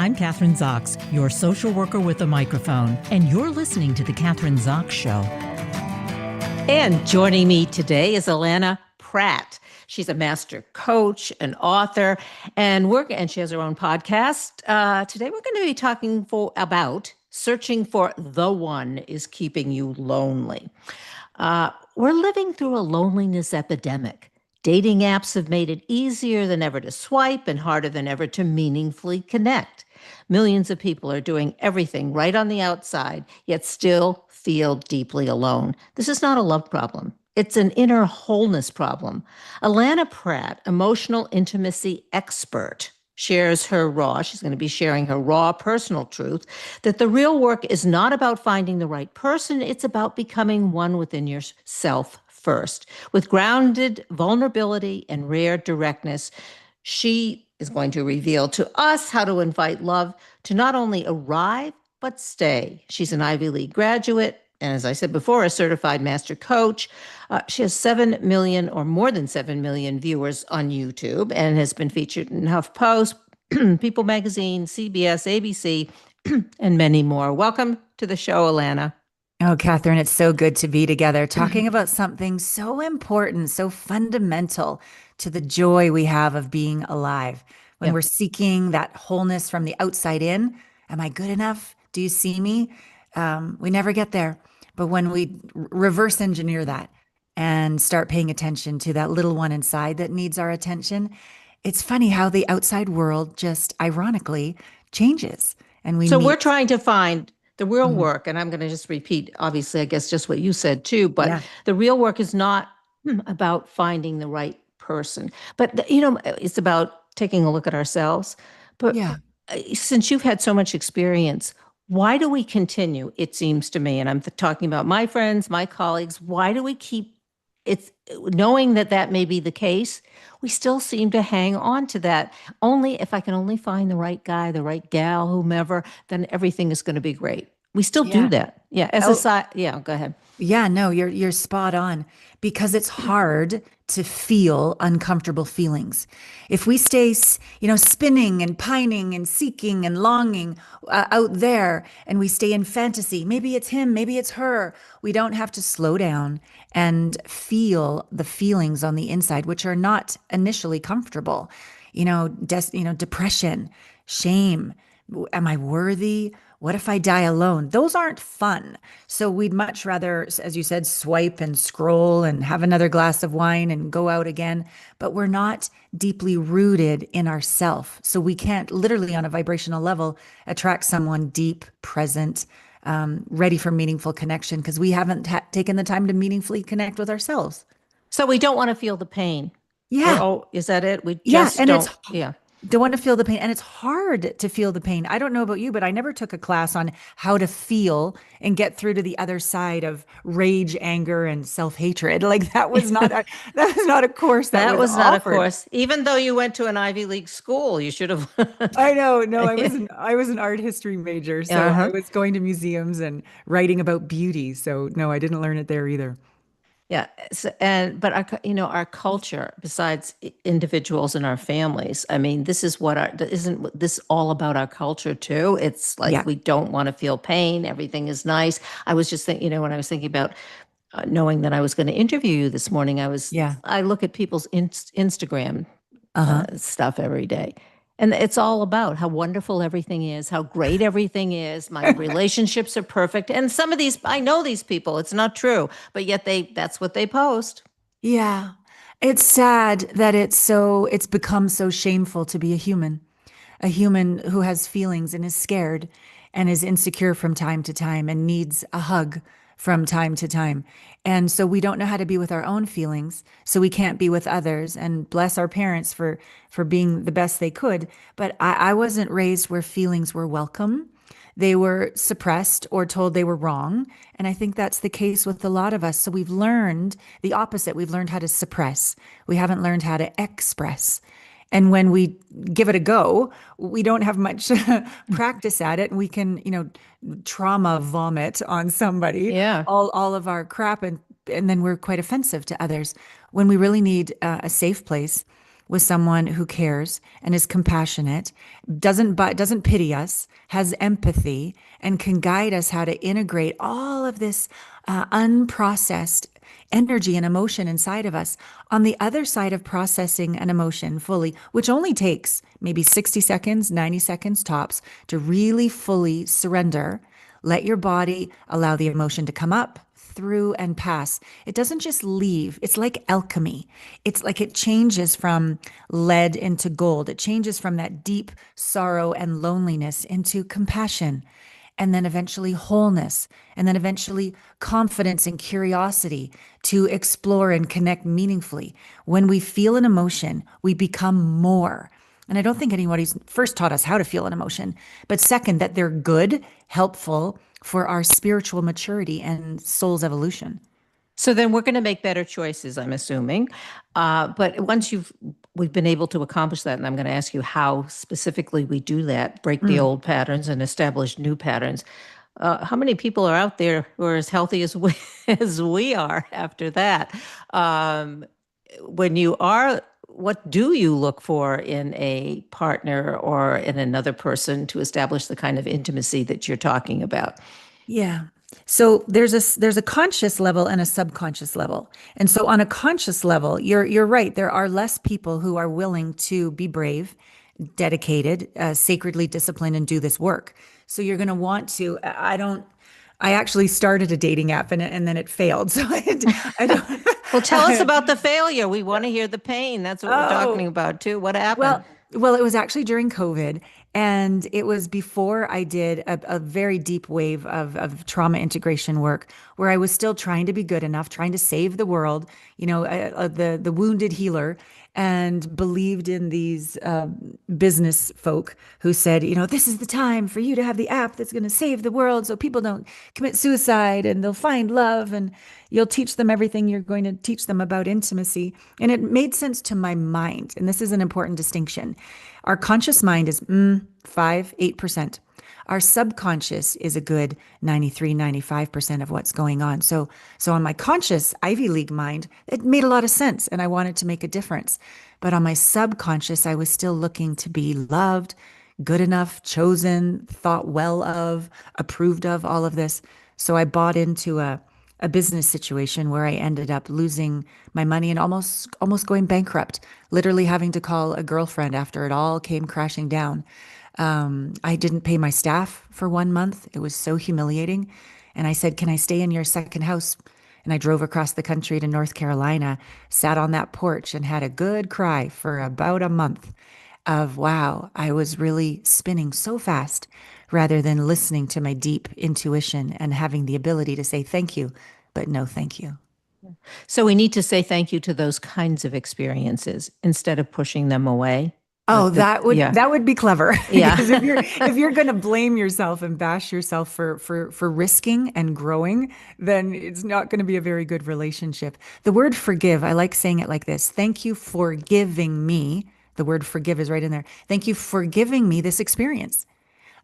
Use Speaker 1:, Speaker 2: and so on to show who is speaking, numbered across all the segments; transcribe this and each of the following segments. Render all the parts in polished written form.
Speaker 1: I'm Kathryn Zox, your social worker with a microphone, and you're listening to The Kathryn Zox Show. And joining me today is Allana Pratt. She's a master coach, an author, and she has her own podcast. Today we're going to be talking about searching for the one is keeping you lonely. We're living through a loneliness epidemic. Dating apps have made it easier than ever to swipe and harder than ever to meaningfully connect. Millions of people are doing everything right on the outside, yet still feel deeply alone. This is not a love problem. It's an inner wholeness problem. Allana Pratt, emotional intimacy expert, she's going to be sharing her raw personal truth that the real work is not about finding the right person. It's about becoming one within yourself first. With grounded vulnerability and rare directness, she is going to reveal to us how to invite love to not only arrive, but stay. She's an Ivy League graduate, and as I said before, a certified master coach. She has 7 million or more than 7 million viewers on YouTube and has been featured in Huffington Post, People Magazine, CBS, ABC, and many more. Welcome to the show, Allana.
Speaker 2: Oh, Kathryn, it's so good to be together talking about something so important, so fundamental to the joy we have of being alive. When we're seeking that wholeness from the outside in, am I good enough? Do you see me? We never get there. But when we reverse engineer that and start paying attention to that little one inside that needs our attention, it's funny how the outside world just ironically changes. And
Speaker 1: we're trying to find the real work, and I'm going to just repeat, obviously, I guess just what you said too, but the real work is not about finding the right person, but it's about taking a look at ourselves. But since you've had so much experience, why do we continue, it seems to me, and I'm talking about my friends, my colleagues, why do we keep knowing that may be the case, we still seem to hang on to that. If I can only find the right guy, the right gal, whomever, then everything is going to be great. We still do that. Yeah. Go ahead.
Speaker 2: Yeah, no, you're spot on, because it's hard to feel uncomfortable feelings. If we stay, spinning and pining and seeking and longing out there, and we stay in fantasy, maybe it's him, maybe it's her, we don't have to slow down and feel the feelings on the inside, which are not initially comfortable. Depression, shame. Am I worthy? What if I die alone? Those aren't fun. So we'd much rather, as you said, swipe and scroll and have another glass of wine and go out again. But we're not deeply rooted in ourself. So we can't literally on a vibrational level attract someone deep, present, ready for meaningful connection, because we haven't taken the time to meaningfully connect with ourselves.
Speaker 1: So we don't want to feel the pain.
Speaker 2: Yeah.
Speaker 1: Is that it? We just
Speaker 2: don't want to feel the pain. And it's hard to feel the pain. I don't know about you, but I never took a class on how to feel and get through to the other side of rage, anger, and self-hatred. Like that was not a course that was
Speaker 1: not
Speaker 2: offered.
Speaker 1: A course. Even though you went to an Ivy League school, you should have.
Speaker 2: I know. No, I was an art history major. So I was going to museums and writing about beauty. So no, I didn't learn it there either.
Speaker 1: Yeah. But our culture, besides individuals and our families, I mean, this is isn't this all about our culture too? It's like, we don't want to feel pain. Everything is nice. I was just thinking, when I was thinking about knowing that I was going to interview you this morning, I look at people's Instagram stuff every day. And it's all about how wonderful everything is, how great everything is. My relationships are perfect. And some of these, I know these people, it's not true, but yet that's what they post.
Speaker 2: Yeah. It's sad that it's become so shameful to be a human who has feelings and is scared and is insecure from time to time and needs a hug from time to time. And so we don't know how to be with our own feelings, so we can't be with others. And bless our parents for being the best they could. But I wasn't raised where feelings were welcome. They were suppressed or told they were wrong. And I think that's the case with a lot of us. So we've learned the opposite. We've learned how to suppress. We haven't learned how to express. And when we give it a go, we don't have much practice at it. And we can, trauma vomit on somebody, all of our crap. And then we're quite offensive to others when we really need a safe place with someone who cares and is compassionate, doesn't pity us, has empathy, and can guide us how to integrate all of this unprocessed energy and emotion inside of us on the other side of processing an emotion fully, which only takes maybe 60 seconds, 90 seconds tops to really fully surrender. Let your body allow the emotion to come up, through, and pass. It doesn't just leave. It's like alchemy. It's like it changes from lead into gold. It changes from that deep sorrow and loneliness into compassion, and then eventually wholeness, and then eventually confidence and curiosity to explore and connect meaningfully. When we feel an emotion, we become more. And I don't think anybody's first taught us how to feel an emotion, but second, that they're good, helpful for our spiritual maturity and soul's evolution.
Speaker 1: So then we're going to make better choices, I'm assuming. But once we've been able to accomplish that, and I'm going to ask you how specifically we do that, break the old patterns and establish new patterns. How many people are out there who are as healthy as as we are after that? When you are, what do you look for in a partner or in another person to establish the kind of intimacy that you're talking about?
Speaker 2: Yeah. So there's a conscious level and a subconscious level. And so on a conscious level, you're right. There are less people who are willing to be brave, dedicated, sacredly disciplined, and do this work. So you're going to want to. I actually started a dating app and then it failed. So I don't.
Speaker 1: Well, tell us about the failure. We want to hear the pain. That's what we're talking about too. What happened?
Speaker 2: Well, it was actually during COVID, and it was before I did a very deep wave of trauma integration work, where I was still trying to be good enough, trying to save the world, the wounded healer, and believed in these business folk who said, this is the time for you to have the app that's going to save the world, so people don't commit suicide and they'll find love, and you'll teach them everything you're going to teach them about intimacy. And it made sense to my mind. And this is an important distinction. Our conscious mind is 8%. Our subconscious is a good 95% of what's going on. So on my conscious Ivy League mind, it made a lot of sense and I wanted to make a difference. But on my subconscious, I was still looking to be loved, good enough, chosen, thought well of, approved of, all of this. So I bought into a business situation where I ended up losing my money and almost going bankrupt, literally having to call a girlfriend after it all came crashing down. I didn't pay my staff for 1 month. It was so humiliating. And I said, can I stay in your second house? And I drove across the country to North Carolina, sat on that porch and had a good cry for about a month of, wow, I was really spinning so fast rather than listening to my deep intuition and having the ability to say thank you, but no thank you.
Speaker 1: So we need to say thank you to those kinds of experiences instead of pushing them away.
Speaker 2: Oh, that would be clever.
Speaker 1: Yeah.
Speaker 2: Because if you're going to blame yourself and bash yourself for risking and growing, then it's not going to be a very good relationship. The word forgive, I like saying it like this. Thank you for giving me. The word forgive is right in there. Thank you for giving me this experience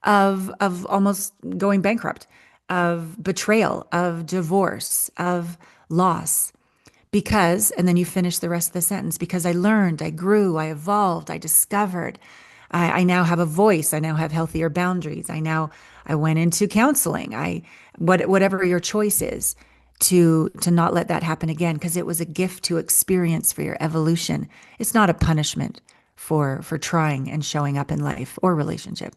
Speaker 2: of almost going bankrupt, of betrayal, of divorce, of loss. Because, and then you finish the rest of the sentence, because I learned, I grew, I evolved, I discovered, I now have a voice, I now have healthier boundaries. I went into counseling. Whatever your choice is, to not let that happen again, because it was a gift to experience for your evolution. It's not a punishment for trying and showing up in life or relationship.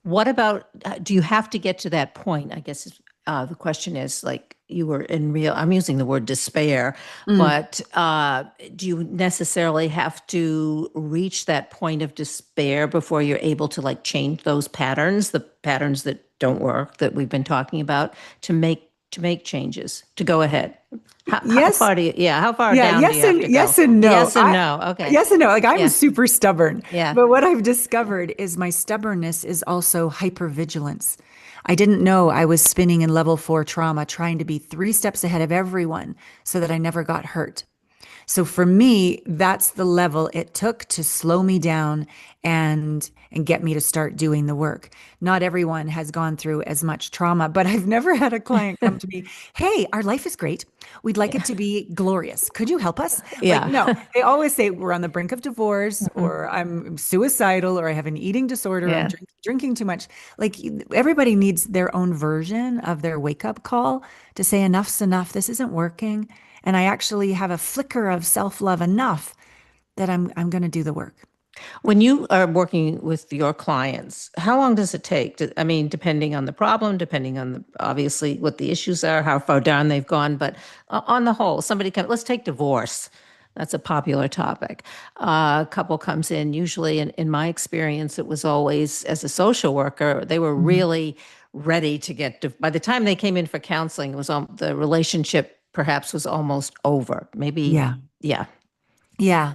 Speaker 1: What about, do you have to get to that point? I guess the question is, like, you were in real, I'm using the word despair, but do you necessarily have to reach that point of despair before you're able to like change those patterns, the patterns that don't work that we've been talking about, to make changes, to go ahead? How far do you, how far down do you have to go?
Speaker 2: Yes and no.
Speaker 1: Yes and no. Okay.
Speaker 2: Yes and no. Like I'm super stubborn.
Speaker 1: Yeah.
Speaker 2: But what I've discovered is my stubbornness is also hypervigilance. I didn't know I was spinning in level 4 trauma, trying to be 3 steps ahead of everyone so that I never got hurt. So for me, that's the level it took to slow me down and get me to start doing the work. Not everyone has gone through as much trauma, but I've never had a client come to me, "Hey, our life is great. We'd like it to be glorious. Could you help us?" Like,
Speaker 1: Yeah.
Speaker 2: no, they always say we're on the brink of divorce,
Speaker 1: Mhm.
Speaker 2: or I'm suicidal, or I have an eating disorder, or I'm
Speaker 1: Yeah.
Speaker 2: drinking too much. Like, everybody needs their own version of their wake up call to say, enough's enough. This isn't working. And I actually have a flicker of self-love enough that I'm going to do the work.
Speaker 1: When you are working with your clients, how long does it take? I mean, depending on the problem, depending on obviously what the issues are, how far down they've gone, but on the whole, let's take divorce. That's a popular topic. A couple comes in, usually in my experience, it was always, as a social worker, they were
Speaker 2: Mhm.
Speaker 1: really ready to by the time they came in for counseling, it was the relationship perhaps was almost over. Maybe,
Speaker 2: Yeah.
Speaker 1: yeah.
Speaker 2: Yeah.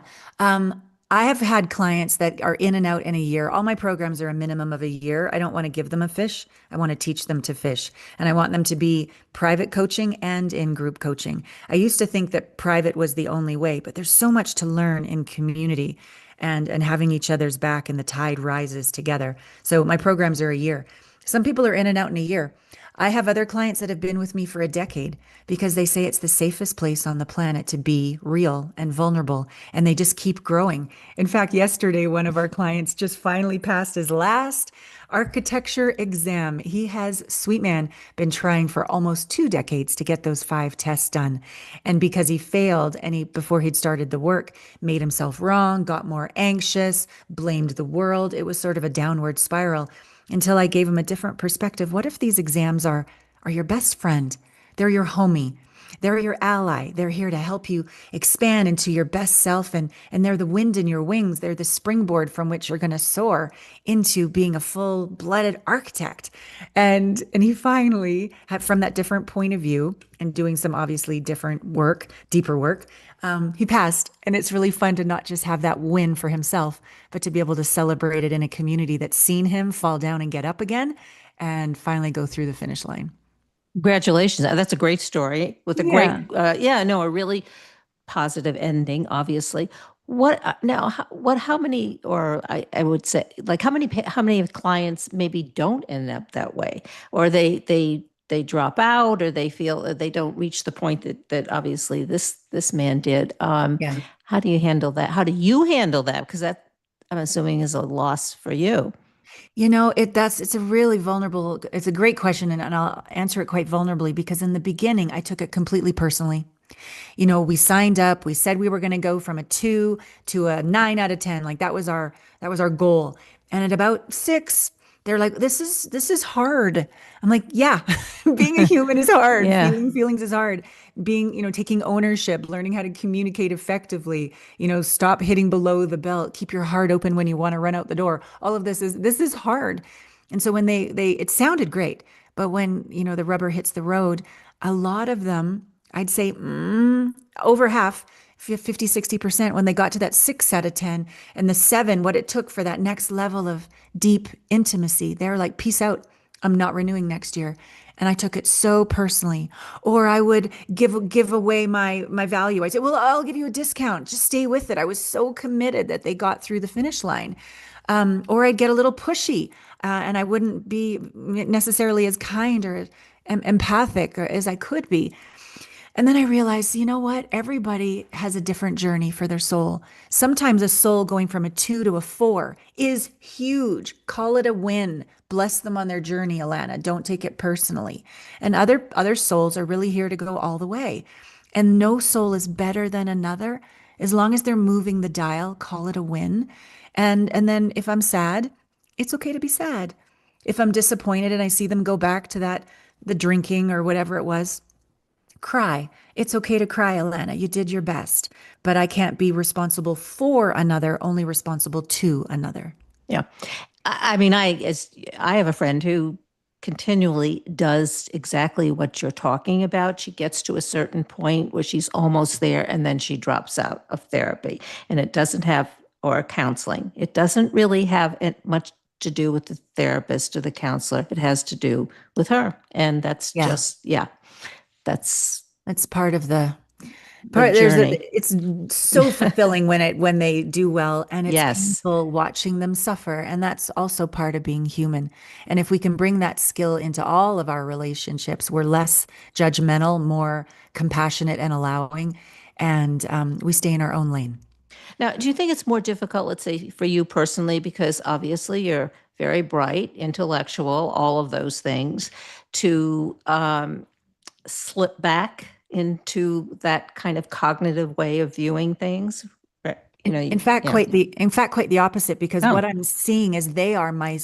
Speaker 2: I have had clients that are in and out in a year. All my programs are a minimum of a year. I don't want to give them a fish. I want to teach them to fish. And I want them to be private coaching and in group coaching. I used to think that private was the only way, but there's so much to learn in community and having each other's back, and the tide rises together. So my programs are a year. Some people are in and out in a year. I have other clients that have been with me for a decade because they say it's the safest place on the planet to be real and vulnerable, and they just keep growing. In fact, yesterday, one of our clients just finally passed his last architecture exam. He has, sweet man, been trying for almost 2 decades to get those 5 tests done. And because he failed and before he'd started the work, made himself wrong, got more anxious, blamed the world. It was sort of a downward spiral until I gave him a different perspective. What if these exams are your best friend? They're your homie. They're your ally. They're here to help you expand into your best self, and they're the wind in your wings. They're the springboard from which you're going to soar into being a full-blooded architect. And he finally had, from that different point of view and doing some obviously different work, deeper work, he passed. And it's really fun to not just have that win for himself, but to be able to celebrate it in a community that's seen him fall down and get up again and finally go through the finish line.
Speaker 1: Congratulations. That's a great story with a great,
Speaker 2: Yeah.
Speaker 1: yeah, no, a really positive ending, obviously. How many, or I would say, like, how many of clients maybe don't end up that way, or they drop out, or they feel that they don't reach the point that obviously this man did.
Speaker 2: Yeah.
Speaker 1: How do you handle that? How do you handle that? Because that, I'm assuming, is a loss for you.
Speaker 2: It's a really vulnerable, it's a great question, and I'll answer it quite vulnerably because in the beginning I took it completely personally. We signed up, we said we were going to go from a 2 to a 9 out of 10. Like that was our goal. And at about 6, they're like, this is hard. I'm like, yeah, being a human is hard.
Speaker 1: Yeah.
Speaker 2: Feeling feelings is hard. Taking ownership, learning how to communicate effectively, stop hitting below the belt, keep your heart open when you want to run out the door. All of this is hard. And so when they it sounded great, but when, the rubber hits the road, a lot of them, I'd say over half, 50, 60%, when they got to that 6 out of 10 and the 7, what it took for that next level of deep intimacy, they're like, peace out. I'm not renewing next year. And I took it so personally. Or I would give away my value. I'd say, well, I'll give you a discount. Just stay with it. I was so committed that they got through the finish line. Or I'd get a little pushy, and I wouldn't be necessarily as kind or empathic as I could be. And then I realized, you know what? Everybody has a different journey for their soul. Sometimes a soul going from a 2 to a 4 is huge. Call it a win. Bless them on their journey, Allana. Don't take it personally. And other souls are really here to go all the way. And no soul is better than another. As long as they're moving the dial, call it a win. And then if I'm sad, it's okay to be sad. If I'm disappointed and I see them go back to the drinking or whatever it was, cry. It's okay to cry, Allana. You did your best. But I can't be responsible for another, only responsible to another.
Speaker 1: Yeah. I mean, I have a friend who continually does exactly what you're talking about. She gets to a certain point where she's almost there, and then she drops out of therapy. And it doesn't have, or counseling, it doesn't really have much to do with the therapist or the counselor. It has to do with her. And that's
Speaker 2: Yeah.
Speaker 1: just, yeah, that's,
Speaker 2: That's part of the
Speaker 1: the journey.
Speaker 2: It's so fulfilling when they do well, and it's
Speaker 1: Yes.
Speaker 2: painful watching them suffer, and that's also part of being human. And if we can bring that skill into all of our relationships, we're less judgmental, more compassionate and allowing, and we stay in our own lane.
Speaker 1: Now, do you think it's more difficult, let's say, for you personally, because obviously you're very bright, intellectual, all of those things, to slip back into that kind of cognitive way of viewing things? Right. Yeah.
Speaker 2: In fact, quite the opposite, because
Speaker 1: Oh,
Speaker 2: what I'm seeing is they are my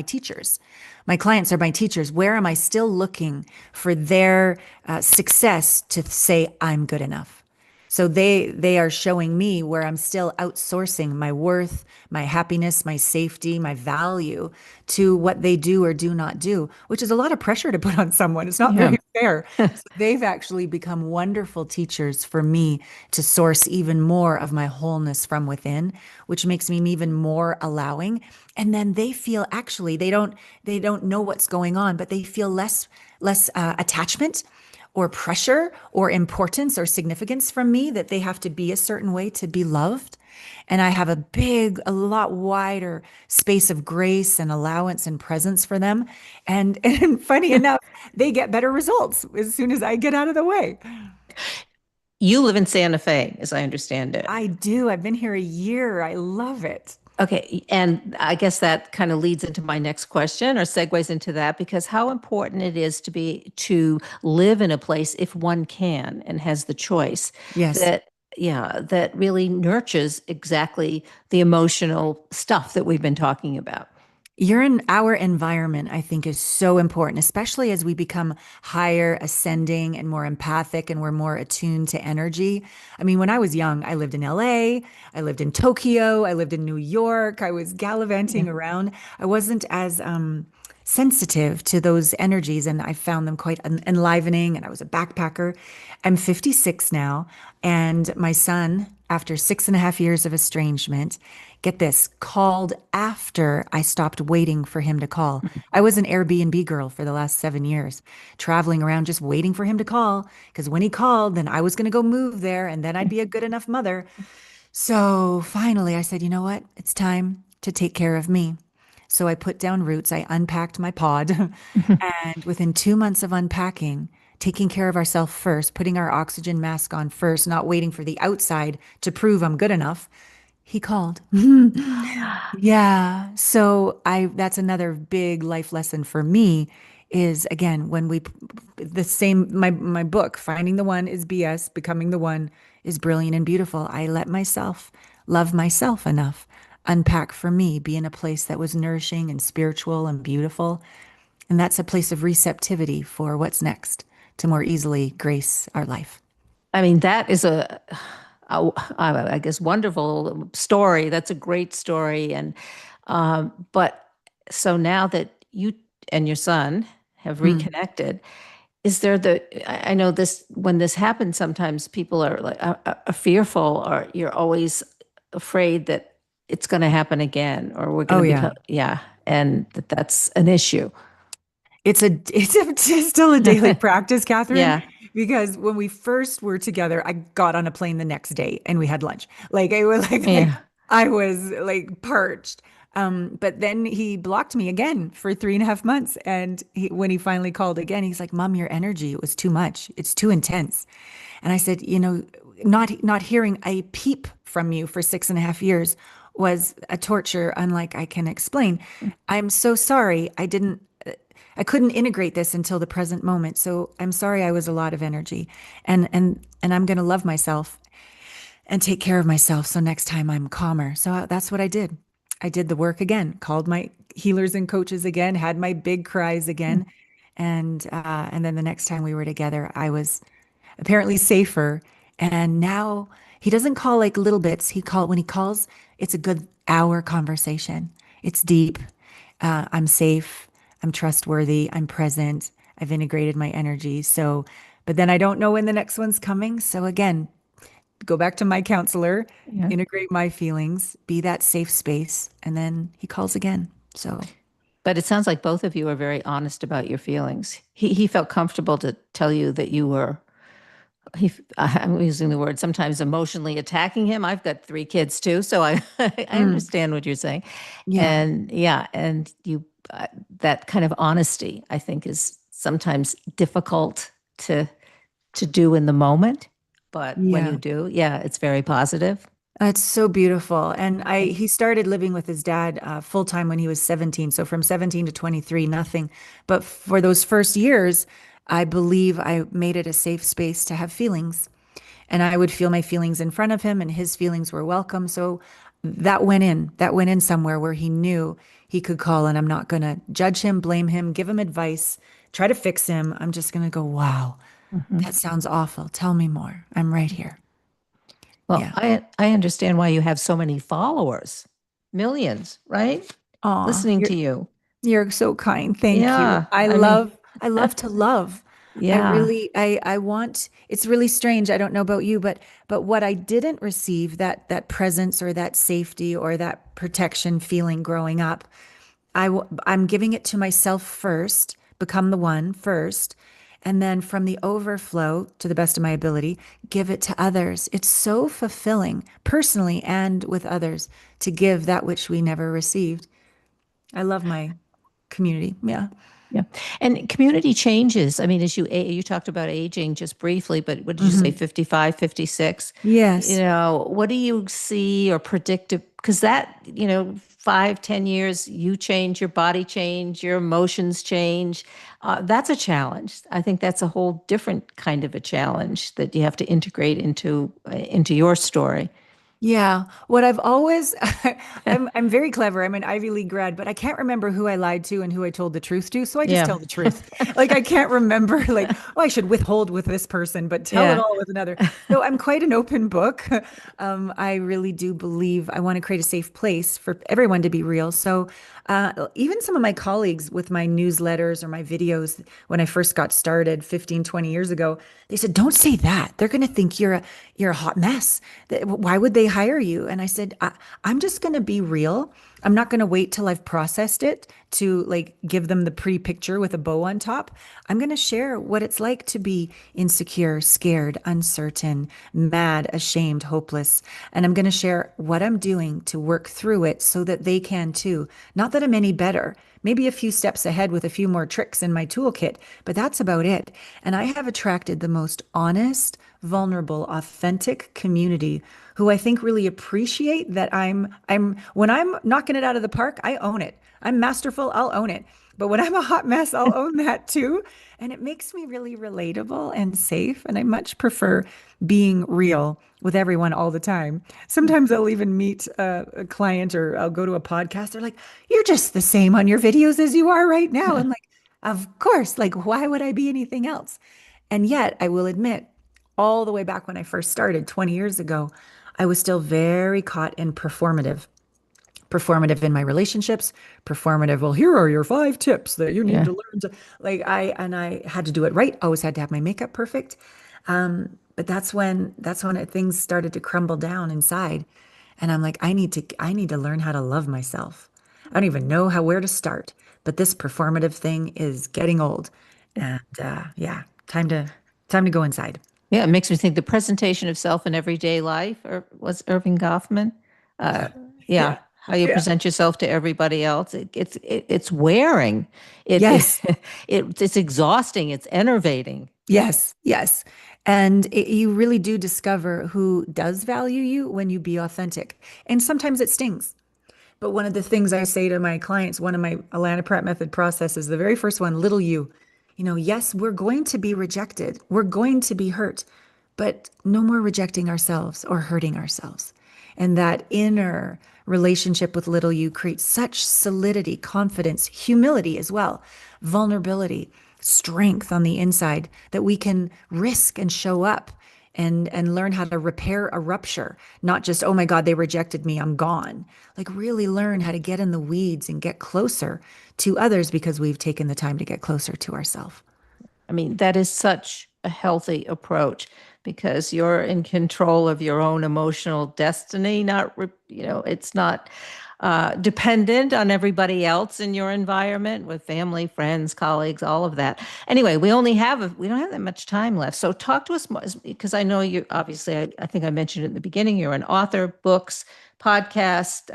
Speaker 2: teachers. My clients are my teachers. Where am I still looking for their success to say I'm good enough? So they are showing me where I'm still outsourcing my worth, my happiness, my safety, my value to what they do or do not do, which is a lot of pressure to put on someone. It's not
Speaker 1: yeah.
Speaker 2: very fair. So they've actually become wonderful teachers for me to source even more of my wholeness from within, which makes me even more allowing. And then they feel actually they don't know what's going on, but they feel less attachment or pressure or importance or significance from me that they have to be a certain way to be loved. And I have a lot wider space of grace and allowance and presence for them. And funny enough, they get better results as soon as I get out of the way.
Speaker 1: You live in Santa Fe, as I understand it.
Speaker 2: I do. I've been here a year. I love it.
Speaker 1: Okay, and I guess that kind of leads into my next question or segues into that because how important it is to live in a place if one can and has the choice
Speaker 2: Yes.
Speaker 1: that yeah, that really nurtures exactly the emotional stuff that we've been talking about.
Speaker 2: Our environment, I think, is so important, especially as we become higher ascending and more empathic and we're more attuned to energy. I mean, when I was young, I lived in LA, I lived in Tokyo, I lived in New York, I was
Speaker 1: Yeah.
Speaker 2: gallivanting around. I wasn't as sensitive to those energies, and I found them quite enlivening. And I was a backpacker. I'm 56 now, and my son, after 6.5 years of estrangement, get this, called after I stopped waiting for him to call. I was an Airbnb girl for the last 7 years, traveling around just waiting for him to call. Because when he called, then I was going to go move there and then I'd be a good enough mother. So finally, I said, you know what? It's time to take care of me. So I put down roots, I unpacked my pod, and within 2 months of unpacking, taking care of ourselves first, putting our oxygen mask on first, not waiting for the outside to prove I'm good enough, he called. Yeah. So I that's another big life lesson for me is again when we the same my book Finding the One is BS, Becoming the One is Brilliant and Beautiful. I let myself love myself enough, unpack for me, be in a place that was nourishing and spiritual and beautiful. And that's a place of receptivity for what's next to more easily grace our life.
Speaker 1: I mean, that is I guess, wonderful story. That's a great story. And, but so now that you and your son have
Speaker 2: Mm.
Speaker 1: reconnected, is there I know this, when this happens, sometimes people are like are fearful or you're always afraid that it's going to happen again or we're going
Speaker 2: Oh
Speaker 1: to
Speaker 2: yeah.
Speaker 1: become, yeah. And that's an issue.
Speaker 2: It's still a daily practice, Catherine,
Speaker 1: Yeah.
Speaker 2: because when we first were together, I got on a plane the next day and we had lunch. Like I was
Speaker 1: Yeah.
Speaker 2: I was like parched. But then he blocked me again for 3.5 months. And when he finally called again, he's like, Mom, your energy, it was too much. It's too intense. And I said, not hearing a peep from you for 6.5 years was a torture unlike I can explain. I'm so sorry. I couldn't integrate this until the present moment. So I'm sorry I was a lot of energy. And I'm going to love myself and take care of myself so next time I'm calmer. So that's what I did. I did the work again, called my healers and coaches again, had my big cries again. And then the next time we were together, I was apparently safer. And now he doesn't call like little bits. When he calls, it's a good hour conversation. It's deep. I'm safe. I'm trustworthy. I'm present. I've integrated my energy. So, but then I don't know when the next one's coming. So again, go back to my counselor,
Speaker 1: Yeah.
Speaker 2: integrate my feelings, be that safe space. And then he calls again. So
Speaker 1: But it sounds like both of you are very honest about your feelings. He felt comfortable to tell you that you were I'm using the word sometimes emotionally attacking him. I've got 3 kids too, so I I
Speaker 2: Mm,
Speaker 1: understand what you're saying.
Speaker 2: yeah.
Speaker 1: And yeah, and that kind of honesty, I think, is sometimes difficult to to do in the moment, but when you
Speaker 2: Yeah.
Speaker 1: do, yeah, it's very positive.
Speaker 2: It's so beautiful. And he started living with his dad full time when he was 17. So from 17 to 23, nothing. But for those first years, I believe I made it a safe space to have feelings. And I would feel my feelings in front of him, and his feelings were welcome. So that went in somewhere where he knew he could call, and I'm not going to judge him, blame him, give him advice, try to fix him. I'm just going to go, wow,
Speaker 1: Mhm.
Speaker 2: that sounds awful. Tell me more. I'm right here.
Speaker 1: Well,
Speaker 2: Yeah.
Speaker 1: I understand why you have so many followers, millions, right?
Speaker 2: Aw,
Speaker 1: Listening to you.
Speaker 2: you're so kind. Thank you.
Speaker 1: Yeah, I mean,
Speaker 2: I love to love.
Speaker 1: yeah.
Speaker 2: I want, it's really strange. I don't know about you, but what I didn't receive, that presence or that safety or that protection feeling growing up, I'm giving it to myself first, become the one first, and then from the overflow, to the best of my ability, give it to others. It's so fulfilling personally and with others to give that which we never received. I love my community. Yeah.
Speaker 1: Yeah. And community changes. I mean, as you talked about aging just briefly, but what did you say,
Speaker 2: Hmm.
Speaker 1: 55, 56?
Speaker 2: Yes.
Speaker 1: What do you see or predict? Because that, 5, 10 years, you change, your body change, your emotions change. That's a challenge. I think that's a whole different kind of a challenge that you have to integrate into your story.
Speaker 2: Yeah. What I've always I'm very clever. I'm an Ivy League grad, but I can't remember who I lied to and who I told the truth to. So I just
Speaker 1: Yeah.
Speaker 2: tell the truth. Like I can't remember like, oh, I should withhold with this person, but tell it
Speaker 1: Yeah.
Speaker 2: all with another. So I'm quite an open book. I really do believe I want to create a safe place for everyone to be real. So even some of my colleagues with my newsletters or my videos when I first got started 15, 20 years ago, they said, don't say that. They're going to think you're a hot mess. Why would they hire you? And I said, I'm just going to be real. I'm not going to wait till I've processed it to like give them the pretty picture with a bow on top. I'm going to share what it's like to be insecure, scared, uncertain, mad, ashamed, hopeless. And I'm going to share what I'm doing to work through it so that they can too. Not that I'm any better, maybe a few steps ahead with a few more tricks in my toolkit, but that's about it. And I have attracted the most honest, vulnerable, authentic community who I think really appreciate that I'm when I'm knocking it out of the park, I own it. I'm masterful, I'll own it. But when I'm a hot mess, I'll own that too. And it makes me really relatable and safe. And I much prefer being real with everyone all the time. Sometimes I'll even meet a client or I'll go to a podcast. They're like, you're just the same on your videos as you are right now. I'm like, of course, like, why would I be anything else? And yet, I will admit, all the way back when I first started 20 years ago, I was still very caught in performative in my relationships, performative. Well, here are your 5 tips that you need
Speaker 1: Yeah.
Speaker 2: to learn to like I had to do it right. Always had to have my makeup perfect. But that's when things started to crumble down inside. And I'm like, I need to learn how to love myself. I don't even know where to start, but this performative thing is getting old. And yeah, time to go inside.
Speaker 1: Yeah, it makes me think the presentation of self in everyday life, or was Irving Goffman? Uh, yeah,
Speaker 2: Yeah.
Speaker 1: how you
Speaker 2: Yeah.
Speaker 1: present yourself to everybody else. It's wearing. It,
Speaker 2: Yes.
Speaker 1: it's exhausting. It's enervating.
Speaker 2: Yes, yes. And you really do discover who does value you when you be authentic. And sometimes it stings. But one of the things I say to my clients, one of my Allana Pratt method processes, the very first one, little you, yes, we're going to be rejected. We're going to be hurt, but no more rejecting ourselves or hurting ourselves. And that inner relationship with little you creates such solidity, confidence, humility as well, vulnerability, strength on the inside that we can risk and show up and learn how to repair a rupture, not just, oh my God, they rejected me, I'm gone. Like really learn how to get in the weeds and get closer to others because we've taken the time to get closer to ourselves.
Speaker 1: I mean, that is such a healthy approach because you're in control of your own emotional destiny. Not, it's not. dependent on everybody else in your environment with family, friends, colleagues, all of that. Anyway, we don't have that much time left. So talk to us more, because I know you obviously, I think I mentioned it in the beginning, you're an author, books, podcast.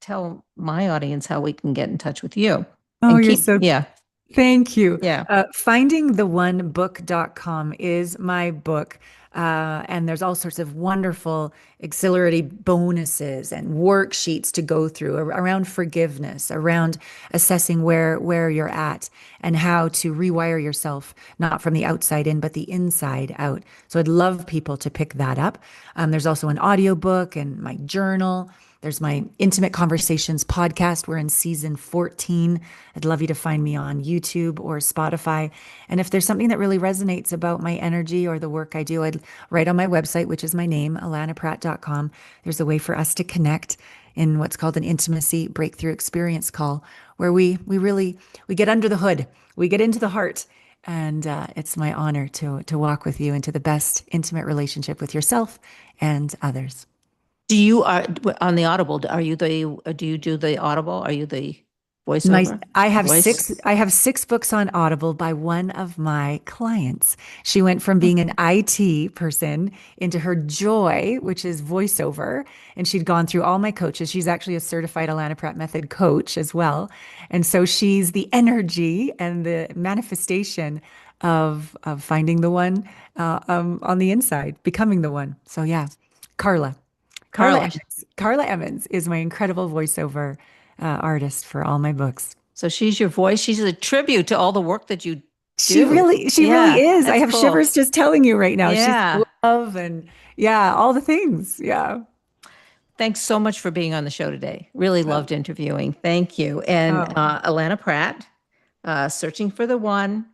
Speaker 1: Tell my audience how we can get in touch with you
Speaker 2: Oh,
Speaker 1: and
Speaker 2: you're
Speaker 1: keep,
Speaker 2: so
Speaker 1: yeah,
Speaker 2: Thank you.
Speaker 1: yeah.
Speaker 2: Findingtheonebook.com is my book. And there's all sorts of wonderful auxiliary bonuses and worksheets to go through around forgiveness, around assessing where you're at and how to rewire yourself, not from the outside in, but the inside out. So I'd love people to pick that up. There's also an audiobook and my journal. There's my Intimate Conversations podcast. We're in season 14. I'd love you to find me on YouTube or Spotify. And if there's something that really resonates about my energy or the work I do, I'd write on my website, which is my name, allanapratt.com. There's a way for us to connect in what's called an intimacy breakthrough experience call, where we get under the hood, we get into the heart. And it's my honor to walk with you into the best intimate relationship with yourself and others.
Speaker 1: Do you are on the Audible? Are you the? Do you do the Audible? Are you the
Speaker 2: My,
Speaker 1: voiceover
Speaker 2: I have
Speaker 1: voice?
Speaker 2: six books on Audible by one of my clients. She went from being an IT person into her joy, which is voiceover, and she'd gone through all my coaches. She's actually a certified Allana Pratt method coach as well. And so she's the energy and the manifestation of finding the one on the inside, becoming the one. So yeah, Carla. Carla
Speaker 1: Carla.
Speaker 2: Emmons. Carla Emmons is my incredible voiceover artist for all my books.
Speaker 1: So she's your voice. She's a tribute to all the work that you
Speaker 2: She really
Speaker 1: Yeah,
Speaker 2: is. I
Speaker 1: that's
Speaker 2: have
Speaker 1: cool.
Speaker 2: shivers just telling you right now. She's
Speaker 1: Yeah.
Speaker 2: love and yeah, all the things. Yeah.
Speaker 1: Thanks so much for being on the show today. Really loved interviewing. Thank you. And
Speaker 2: Oh,
Speaker 1: Allana Pratt, Searching for the One.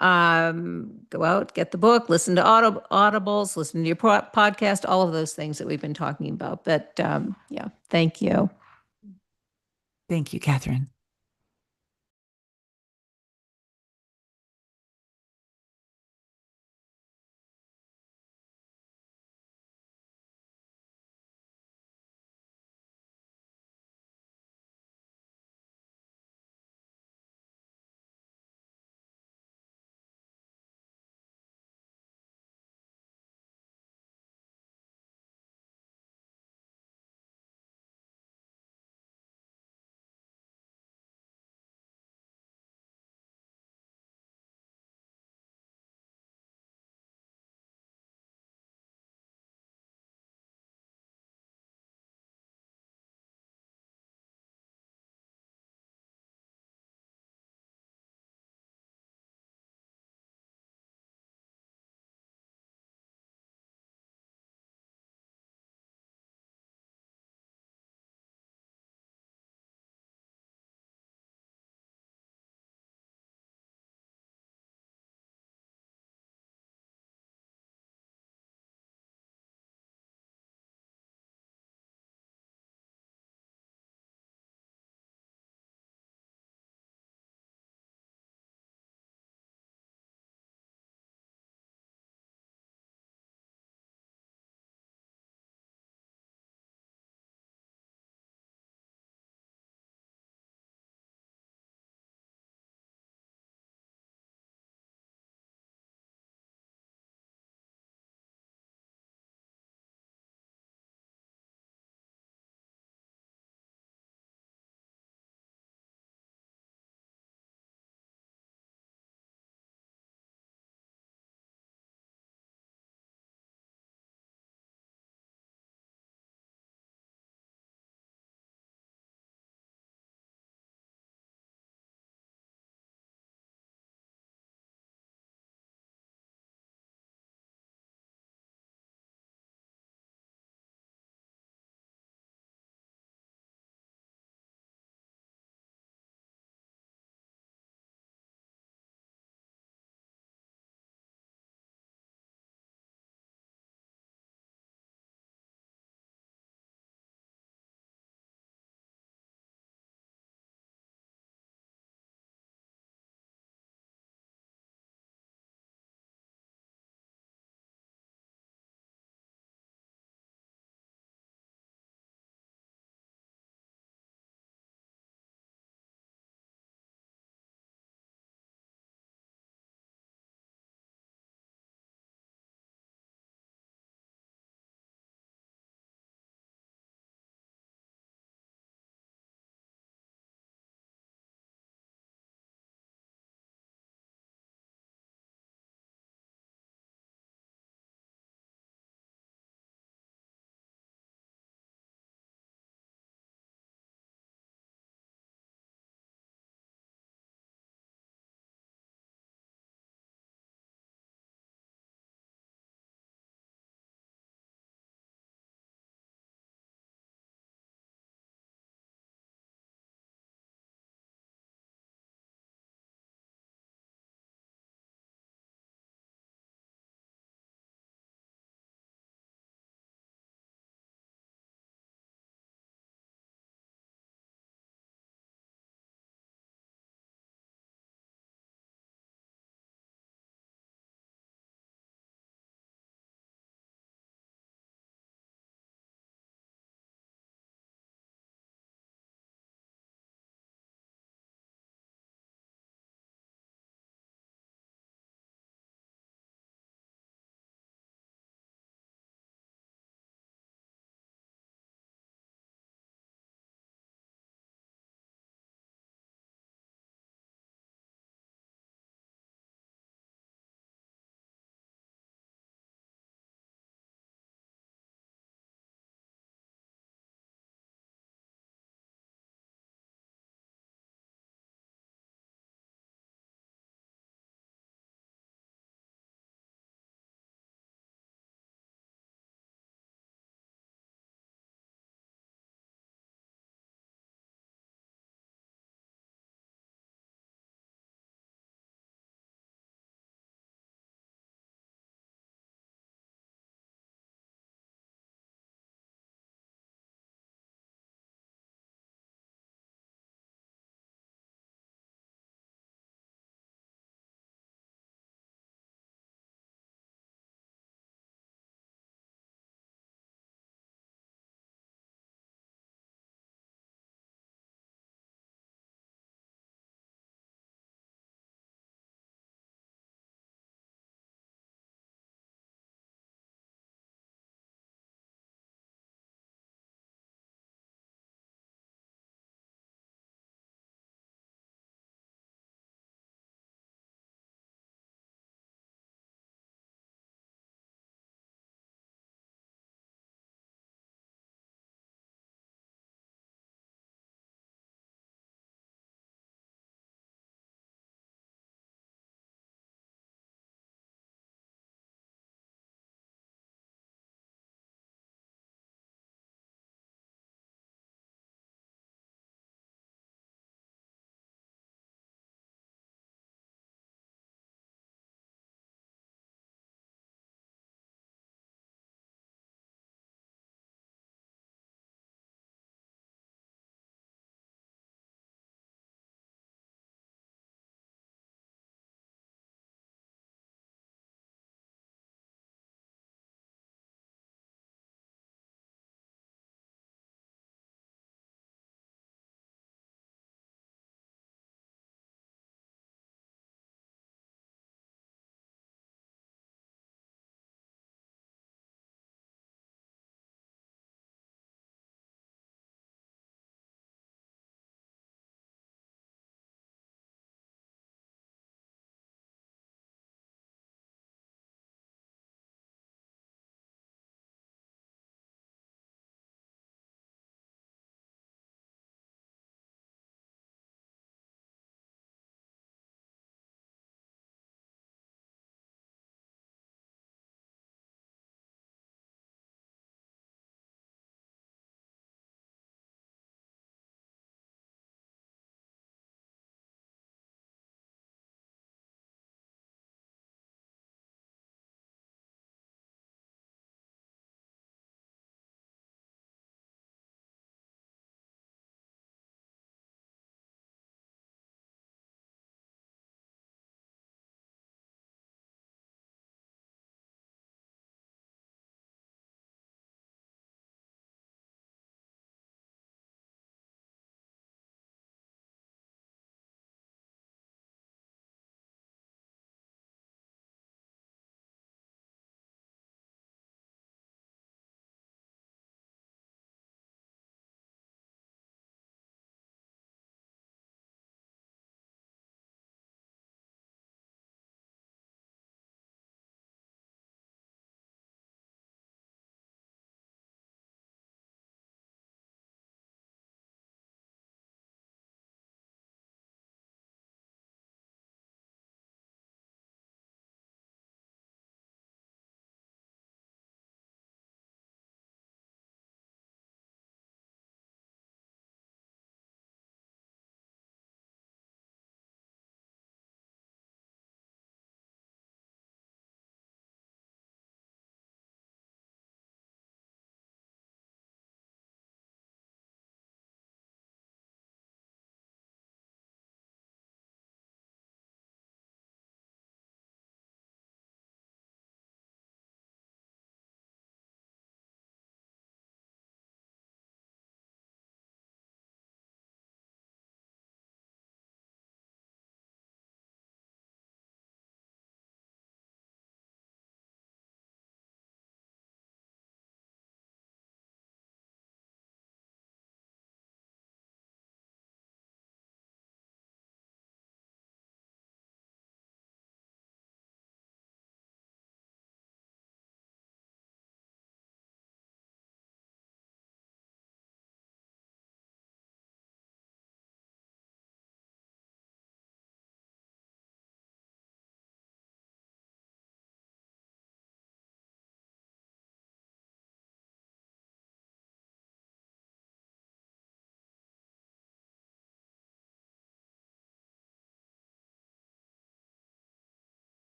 Speaker 1: Go out, get the book, listen to audibles, listen to your podcast, all of those things that we've been talking about. But yeah, thank you.
Speaker 2: thank you, Kathryn.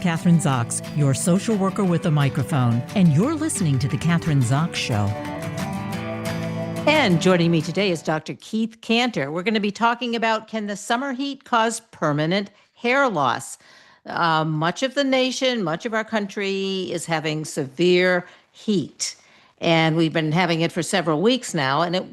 Speaker 1: Kathryn Zox, your social worker with a microphone, and you're listening to The Kathryn Zox Show. And joining me today is Dr. Keith Cantor. We're going to be talking about, can the summer heat cause permanent hair loss? Much of the nation, much of our country is having severe heat. And we've been having it for several weeks now, and it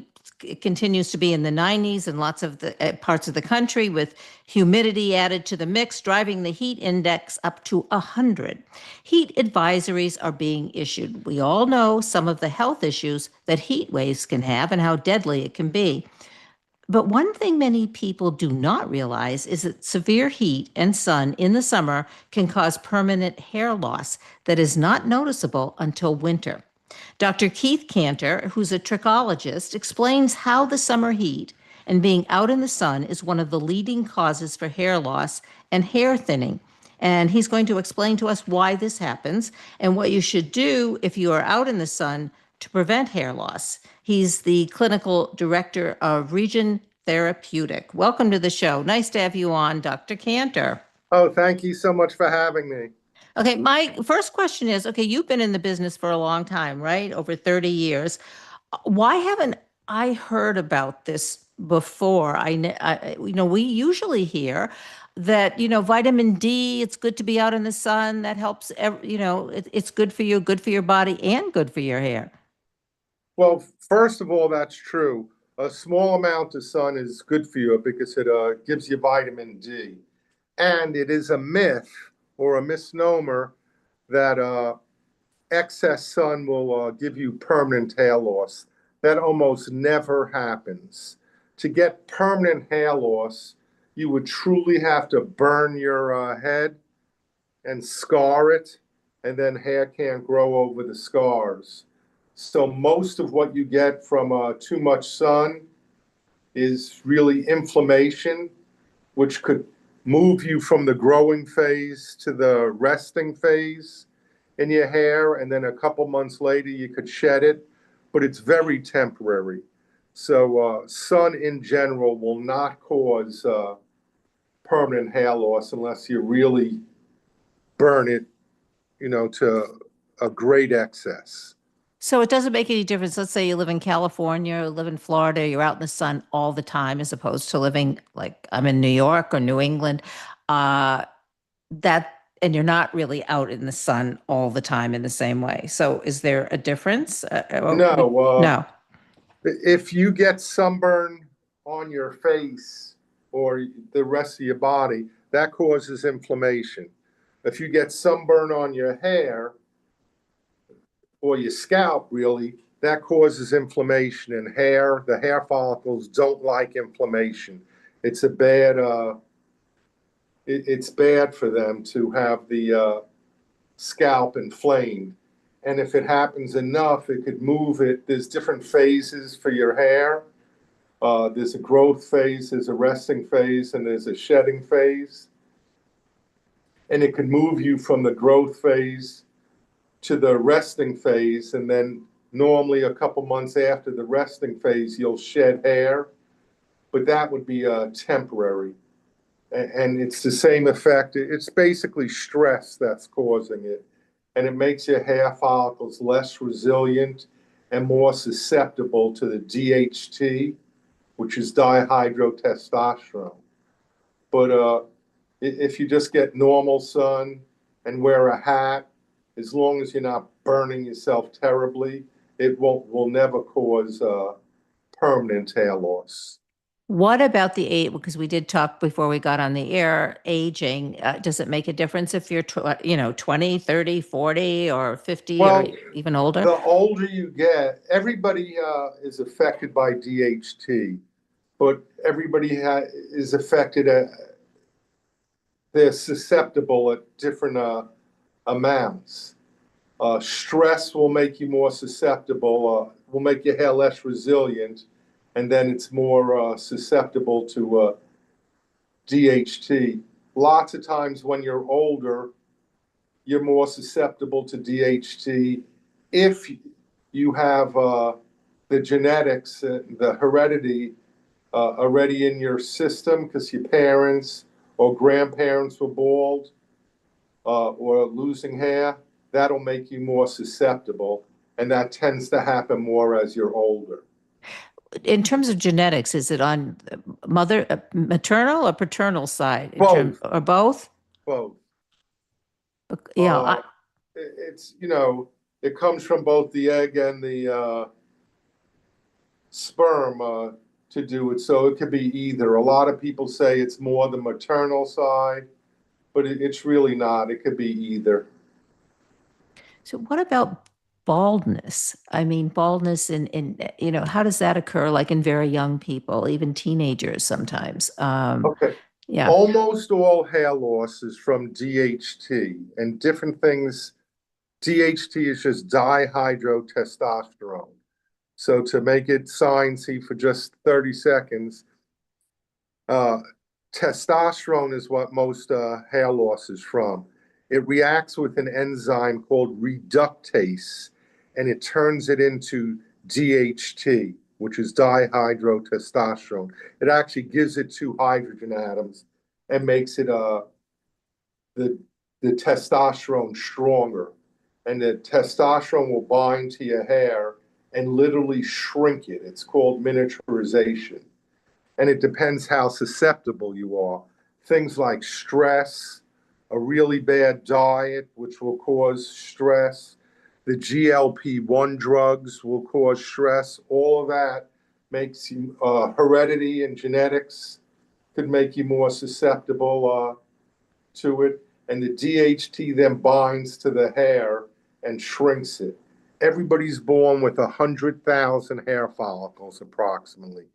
Speaker 1: continues to be in the 90s in lots of the parts of the country, with humidity added to the mix, driving the heat index up to 100. Heat advisories are being issued. We all know some of the health issues that heat waves can have and how deadly it can be. But one thing many people do not realize is that severe heat and sun in the summer can cause permanent hair loss that is not noticeable until winter. Dr. Keith Cantor, who's a trichologist, explains how the summer heat and being out in the sun is one of the leading causes for hair loss and hair thinning. And he's going to explain to us why this happens and what you should do if you are out in the sun to prevent hair loss. He's the clinical director of Region Therapeutic. Welcome to the show. Nice to have you on, Dr. Cantor.
Speaker 3: Oh, thank you so much for having me.
Speaker 1: Okay, my first question is, okay, you've been in the business for a long time, right? Over 30 years. Why haven't I heard about this before? We usually hear that, vitamin D, it's good to be out in the sun. That helps, it's good for you, good for your body, and good for your hair.
Speaker 3: Well, first of all, that's true. A small amount of sun is good for you because it gives you vitamin D. And it is a myth or a misnomer that excess sun will give you permanent hair loss. That almost never happens. To get permanent hair loss, you would truly have to burn your head and scar it, and then hair can't grow over the scars. So most of what you get from too much sun is really inflammation, which could move you from the growing phase to the resting phase in your hair, and then a couple months later you could shed it, but it's very temporary. So sun in general will not cause permanent hair loss unless you really burn it, to a great excess.
Speaker 1: So it doesn't make any difference. Let's say you live in California or live in Florida, you're out in the sun all the time, as opposed to living like I'm in New York or New England. And you're not really out in the sun all the time in the same way. So is there a difference?
Speaker 3: No. If you get sunburn on your face or the rest of your body, that causes inflammation. If you get sunburn on your hair or your scalp, really, that causes inflammation in hair. The hair follicles don't like inflammation. It's bad for them to have the scalp inflamed. And if it happens enough, it could move it. There's different phases for your hair. There's a growth phase, there's a resting phase, and there's a shedding phase. And it could move you from the growth phase to the resting phase, and then normally a couple months after the resting phase, you'll shed hair, but that would be temporary. And it's the same effect. It's basically stress that's causing it, and it makes your hair follicles less resilient and more susceptible to the DHT, which is dihydrotestosterone. But if you just get normal sun and wear a hat, as long as you're not burning yourself terribly, it will never cause permanent hair loss.
Speaker 1: What about the age? Because we did talk before we got on the air, aging. Does it make a difference if you're 20, 30, 40, or 50, or even older?
Speaker 3: The older you get, everybody is affected by DHT, but everybody is affected they're susceptible at different amounts. Stress will make you more susceptible, will make your hair less resilient, and then it's more susceptible to DHT. Lots of times when you're older, you're more susceptible to DHT if you have the genetics, the heredity already in your system because your parents or grandparents were bald. or losing hair, that'll make you more susceptible. And that tends to happen more as you're older.
Speaker 1: In terms of genetics, is it on maternal or paternal side?
Speaker 3: Both.
Speaker 1: Or both?
Speaker 3: Both.
Speaker 1: Yeah.
Speaker 3: It's, it comes from both the egg and the sperm to do it. So it could be either. A lot of people say it's more the maternal side, but it's really not. It could be either.
Speaker 1: So what about baldness? I mean, baldness how does that occur like in very young people, even teenagers sometimes?
Speaker 3: Okay.
Speaker 1: Yeah.
Speaker 3: Almost all hair loss is from DHT and different things. DHT is just dihydrotestosterone. So to make it sciencey for just 30 seconds, testosterone is what most hair loss is from. It reacts with an enzyme called reductase, and it turns it into DHT, which is dihydrotestosterone. It actually gives it two hydrogen atoms and makes it the testosterone stronger. And the testosterone will bind to your hair and literally shrink it. It's called miniaturization. And it depends how susceptible you are. Things like stress, a really bad diet, which will cause stress, the GLP-1 drugs will cause stress. All of that makes you, heredity and genetics could make you more susceptible to it. And the DHT then binds to the hair and shrinks it. Everybody's born with 100,000 hair follicles approximately.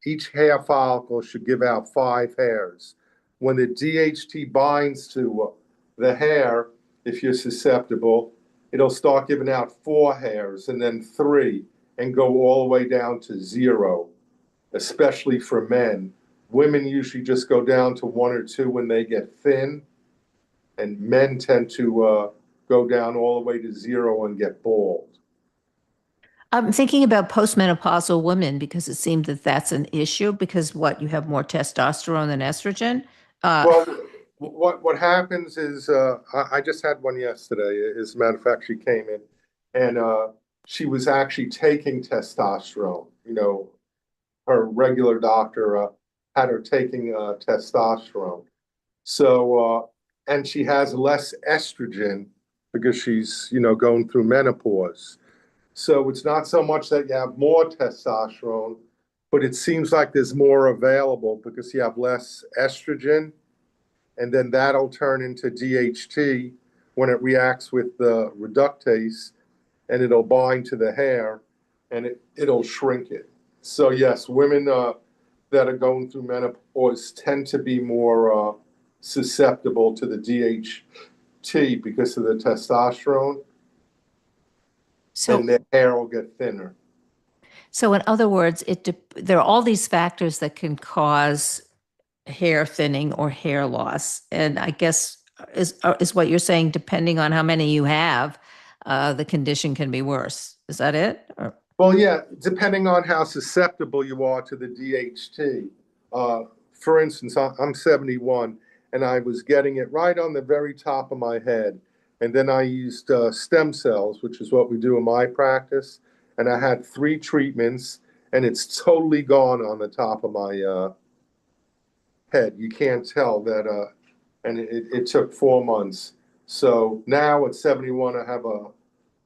Speaker 3: Each hair follicle should give out 5 hairs. When the DHT binds to the hair, if you're susceptible, it'll start giving out 4 hairs and then 3 and go all the way down to 0, especially for men. Women usually just go down to 1 or 2 when they get thin, and men tend to go down all the way to 0 and get bald.
Speaker 1: I'm thinking about postmenopausal women because it seemed that that's an issue because you have more testosterone than estrogen.
Speaker 3: Well, what happens is I just had one yesterday. As a matter of fact, she came in and she was actually taking testosterone. Her regular doctor had her taking testosterone. So, and she has less estrogen because she's, going through menopause. So it's not so much that you have more testosterone, but it seems like there's more available because you have less estrogen, and then that'll turn into DHT when it reacts with the reductase, and it'll bind to the hair, and it'll shrink it. So yes, women that are going through menopause tend to be more susceptible to the DHT because of the testosterone.
Speaker 1: So,
Speaker 3: and their hair will get thinner.
Speaker 1: So in other words, there are all these factors that can cause hair thinning or hair loss. And I guess is what you're saying, depending on how many you have, the condition can be worse. Is that it?
Speaker 3: Well, yeah, depending on how susceptible you are to the DHT. For instance, I'm 71, and I was getting it right on the very top of my head. And then I used stem cells, which is what we do in my practice. And I had 3 treatments, and it's totally gone on the top of my head. You can't tell that, and it took 4 months. So now at 71,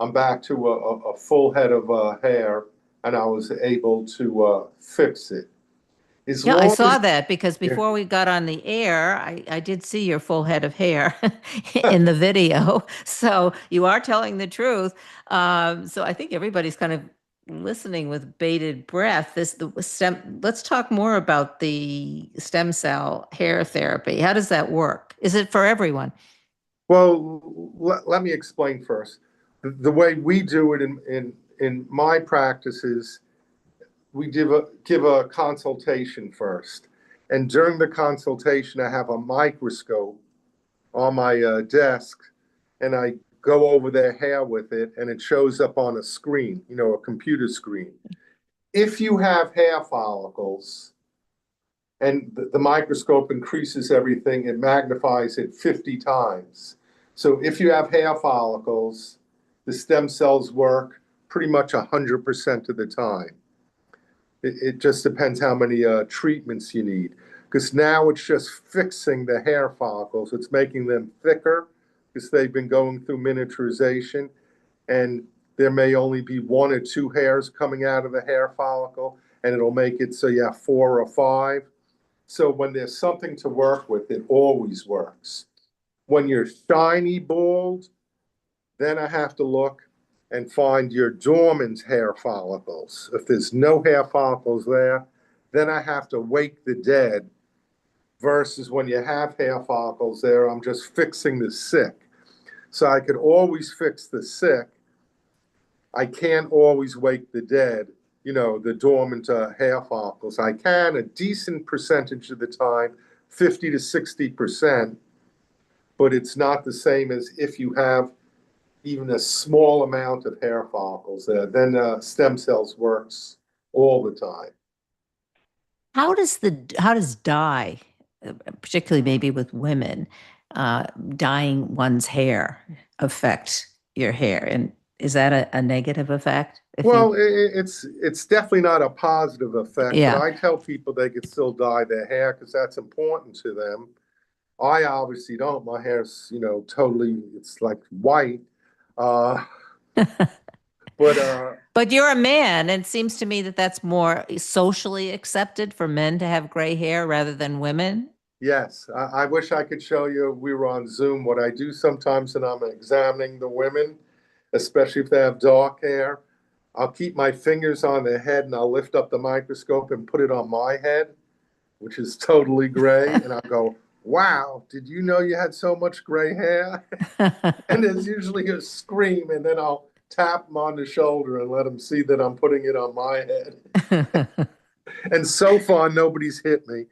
Speaker 3: I'm back to a full head of hair, and I was able to fix it.
Speaker 1: Yeah, I saw that because before we got on the air, I did see your full head of hair in the video. So you are telling the truth. So I think everybody's kind of listening with bated breath. Let's talk more about the stem cell hair therapy. How does that work? Is it for everyone?
Speaker 3: Well, let me explain first. The way we do it in my practice is we give a consultation first. And during the consultation, I have a microscope on my desk, and I go over their hair with it, and it shows up on a screen, a computer screen. If you have hair follicles, and the microscope increases everything, it magnifies it 50 times. So if you have hair follicles, the stem cells work pretty much 100% of the time. It just depends how many treatments you need. Because now it's just fixing the hair follicles. It's making them thicker because they've been going through miniaturization. And there may only be 1 or 2 hairs coming out of the hair follicle, and it'll make it so you have 4 or 5. So when there's something to work with, it always works. When you're shiny bald, then I have to look and find your dormant hair follicles. If there's no hair follicles there, then I have to wake the dead, versus when you have hair follicles there, I'm just fixing the sick. So I could always fix the sick. I can't always wake the dead, the dormant hair follicles. I can a decent percentage of the time, 50 to 60%, but it's not the same as if you have even a small amount of hair follicles there. Then stem cells works all the time.
Speaker 1: How does dye, particularly maybe with women, dyeing one's hair affect your hair? And is that a negative effect?
Speaker 3: Well, it's definitely not a positive effect,
Speaker 1: Yeah.
Speaker 3: but I tell people they can still dye their hair because that's important to them. I obviously don't. My hair's, totally, it's like white. But
Speaker 1: you're a man, and it seems to me that that's more socially accepted for men to have gray hair rather than women.
Speaker 3: Yes, I wish I could show you. We were on Zoom. What I do sometimes when I'm examining the women, especially if they have dark hair, I'll keep my fingers on their head and I'll lift up the microscope and put it on my head, which is totally gray. And I'll go, wow, did you know you had so much gray hair? And there's usually a scream, and then I'll tap them on the shoulder and let them see that I'm putting it on my head. And so far, nobody's hit me.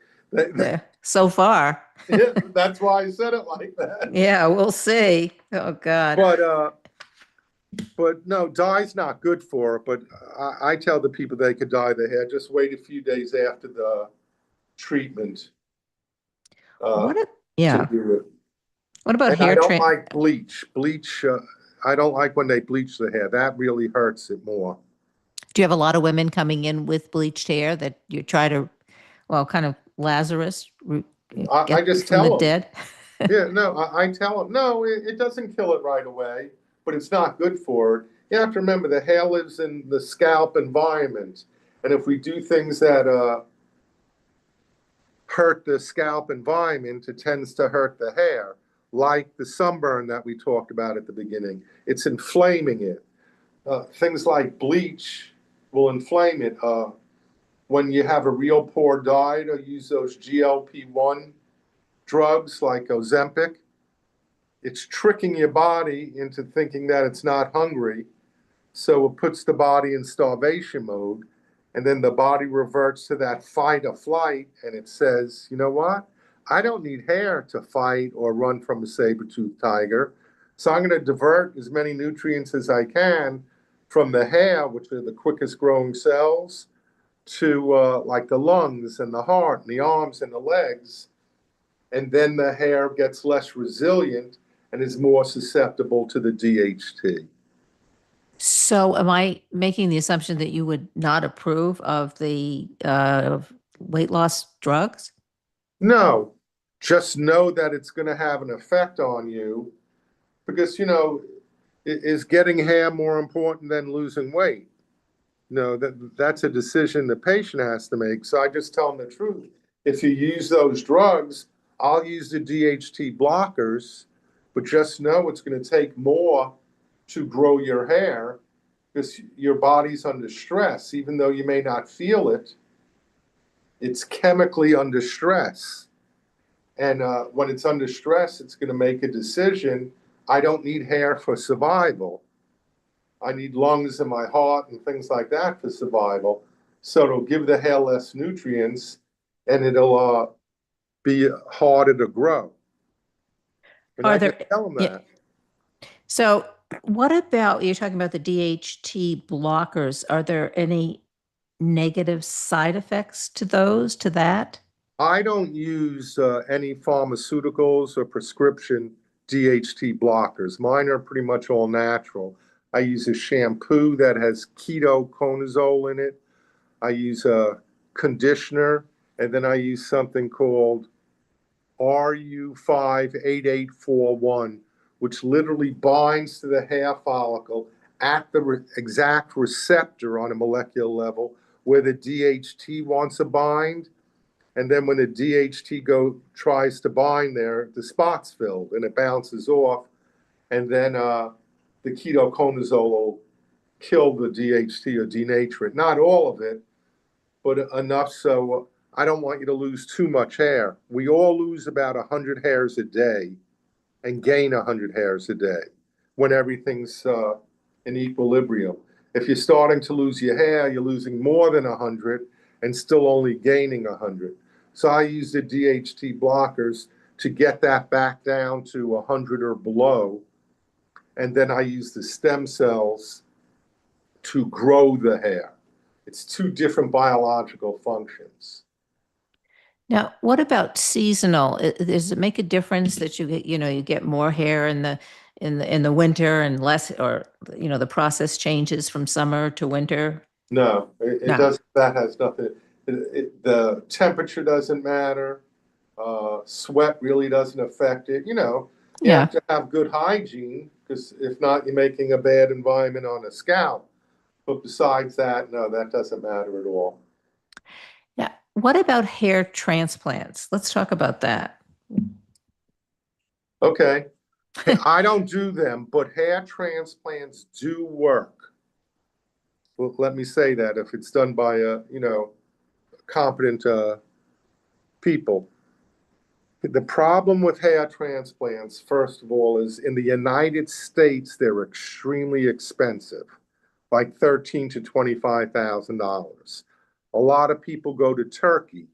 Speaker 1: So far.
Speaker 3: Yeah, that's why I said it like that.
Speaker 1: Yeah, we'll see. Oh, God.
Speaker 3: But no, dye's not good for it. But I tell the people they could dye their hair. Just wait a few days after the treatment.
Speaker 1: What about
Speaker 3: and
Speaker 1: hair
Speaker 3: I don't
Speaker 1: treatment?
Speaker 3: like bleach. I don't like when they bleach the hair. That really hurts it more.
Speaker 1: Do you have a lot of women coming in with bleached hair that you try to, kind of Lazarus?
Speaker 3: I just tell
Speaker 1: the
Speaker 3: them.
Speaker 1: Dead?
Speaker 3: Yeah, no, I tell them, no, it doesn't kill it right away, but it's not good for it. You have to remember the hair lives in the scalp environment. And if we do things that hurt the scalp environment, it tends to hurt the hair, like the sunburn that we talked about at the beginning. It's inflaming it. Things like bleach will inflame it. When you have a real poor diet or use those GLP-1 drugs like Ozempic, it's tricking your body into thinking that it's not hungry. So it puts the body in starvation mode. And then the body reverts to that fight or flight. And it says, you know what? I don't need hair to fight or run from a saber-toothed tiger. So I'm going to divert as many nutrients as I can from the hair, which are the quickest growing cells, to like the lungs and the heart and the arms and the legs. And then the hair gets less resilient and is more susceptible to the DHT.
Speaker 1: So am I making the assumption that you would not approve of the weight loss drugs?
Speaker 3: No, just know that it's going to have an effect on you because, is getting hair more important than losing weight? No, that's a decision the patient has to make. So I just tell them the truth. If you use those drugs, I'll use the DHT blockers, but just know it's going to take more to grow your hair because your body's under stress. Even though you may not feel it, it's chemically under stress. And when it's under stress, it's going to make a decision. I don't need hair for survival. I need lungs in my heart and things like that for survival. So it'll give the hair less nutrients and it'll be harder to grow. And I can tell them that.
Speaker 1: So what about, you're talking about the DHT blockers. Are there any negative side effects to that?
Speaker 3: I don't use any pharmaceuticals or prescription DHT blockers. Mine are pretty much all natural. I use a shampoo that has ketoconazole in it. I use a conditioner, and then I use something called RU58841, which literally binds to the hair follicle at the exact receptor on a molecular level where the DHT wants to bind. And then when the DHT tries to bind there, the spot's filled and it bounces off. And then the ketoconazole will kill the DHT or denature it. Not all of it, but enough so I don't want you to lose too much hair. We all lose about 100 hairs a day and gain 100 hairs a day when everything's in equilibrium. If you're starting to lose your hair, you're losing more than 100 and still only gaining 100. So I use the DHT blockers to get that back down to 100 or below. And then I use the stem cells to grow the hair. It's two different biological functions.
Speaker 1: Now, what about seasonal? Does it make a difference that you get more hair in the winter and less, or the process changes from summer to winter?
Speaker 3: No, it
Speaker 1: No.
Speaker 3: doesn't. That has nothing. The temperature doesn't matter. Sweat really doesn't affect it. You
Speaker 1: Yeah.
Speaker 3: have to have good hygiene, because if not, you're making a bad environment on the scalp. But besides that, no, that doesn't matter at all.
Speaker 1: Yeah. What about hair transplants? Let's talk about that.
Speaker 3: Okay. I don't do them, but hair transplants do work. Well, let me say that if it's done by competent people. The problem with hair transplants, first of all, is in the United States, they're extremely expensive, like $13,000 to $25,000. A lot of people go to Turkey.